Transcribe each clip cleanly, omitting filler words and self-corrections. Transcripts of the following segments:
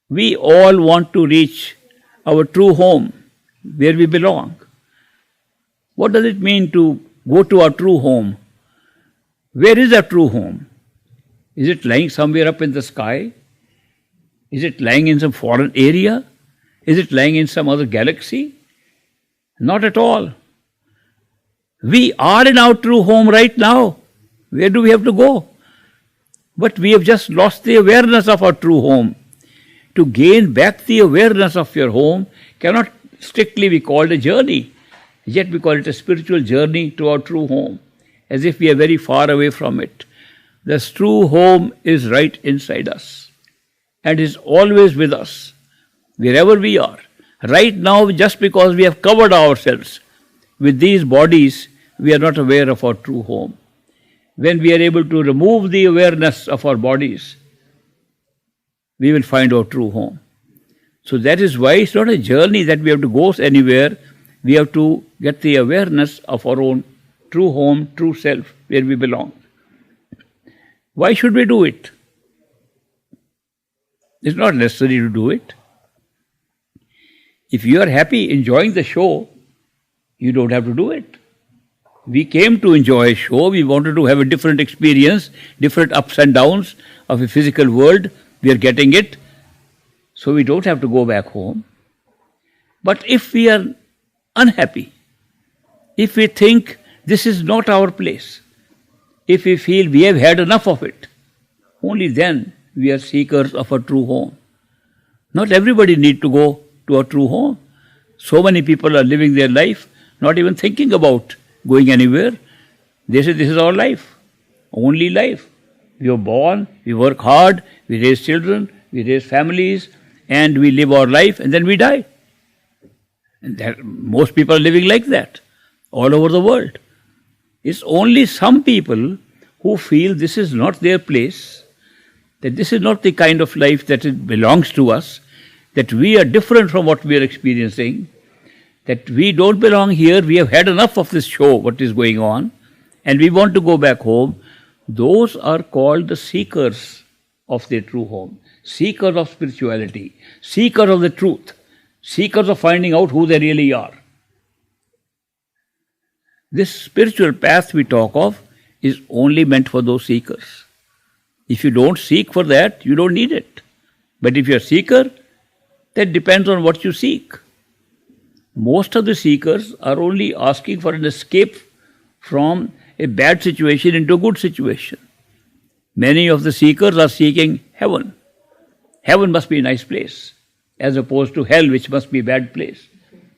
We all want to reach our true home, where we belong. What does it mean to go to our true home? Where is our true home? Is it lying somewhere up in the sky? Is it lying in some foreign area? Is it lying in some other galaxy? Not at all. We are in our true home right now. Where do we have to go? But we have just lost the awareness of our true home. To gain back the awareness of your home cannot strictly be called a journey. Yet we call it a spiritual journey to our true home, as if we are very far away from it. This true home is right inside us and is always with us, wherever we are. Right now, just because we have covered ourselves with these bodies, we are not aware of our true home. When we are able to remove the awareness of our bodies, we will find our true home. So that is why it's not a journey that we have to go anywhere. We have to get the awareness of our own true home, true self, where we belong. Why should we do it? It's not necessary to do it. If you are happy enjoying the show, you don't have to do it. We came to enjoy a show. We wanted to have a different experience, different ups and downs of a physical world. We are getting it. So we don't have to go back home. But if we are unhappy, if we think this is not our place, if we feel we have had enough of it, only then we are seekers of a true home. Not everybody needs to go to a true home. So many people are living their life not even thinking about going anywhere. They say this is our life, only life. We are born, we work hard, we raise children, we raise families, and we live our life and then we die. And most people are living like that all over the world. It's only some people who feel this is not their place, that this is not the kind of life that it belongs to us, that we are different from what we are experiencing, that we don't belong here, we have had enough of this show, what is going on, and we want to go back home. Those are called the seekers of their true home, seekers of spirituality, seekers of the truth, seekers of finding out who they really are. This spiritual path we talk of is only meant for those seekers. If you don't seek for that, you don't need it. But if you're a seeker, that depends on what you seek. Most of the seekers are only asking for an escape from a bad situation into a good situation. Many of the seekers are seeking heaven. Heaven must be a nice place, as opposed to hell, which must be a bad place.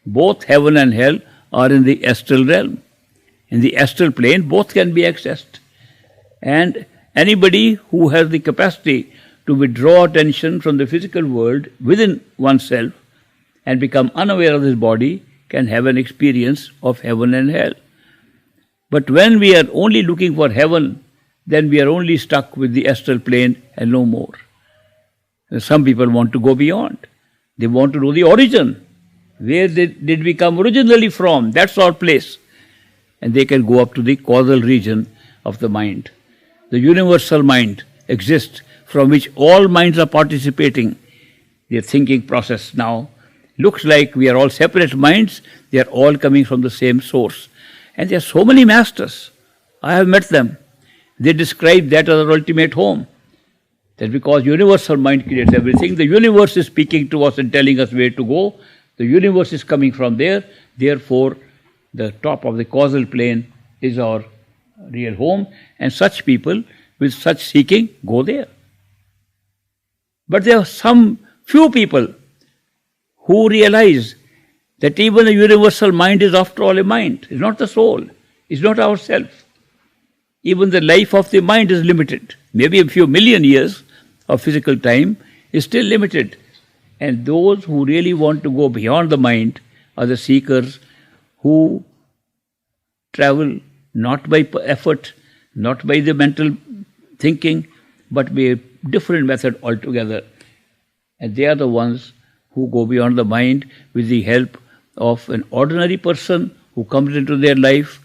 Both heaven and hell are in the astral realm. In the astral plane, both can be accessed. And anybody who has the capacity to withdraw attention from the physical world within oneself and become unaware of his body can have an experience of heaven and hell. But when we are only looking for heaven, then we are only stuck with the astral plane and no more. Some people want to go beyond. They want to know the origin. Where did we come originally from? That's our place. And they can go up to the causal region of the mind. The universal mind exists from which all minds are participating. Their thinking process now looks like we are all separate minds. They are all coming from the same source. And there are so many masters. I have met them. They describe that as our ultimate home. That because universal mind creates everything, the universe is speaking to us and telling us where to go. The universe is coming from there. Therefore, the top of the causal plane is our real home. And such people with such seeking go there. But there are some few people who realize that even the universal mind is after all a mind. It's not the soul. It's not ourself. Even the life of the mind is limited. Maybe a few million years of physical time is still limited. And those who really want to go beyond the mind are the seekers who travel not by effort, not by the mental thinking, but by a different method altogether. And they are the ones who go beyond the mind with the help of an ordinary person who comes into their life,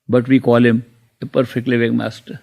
but we call him a perfect living master.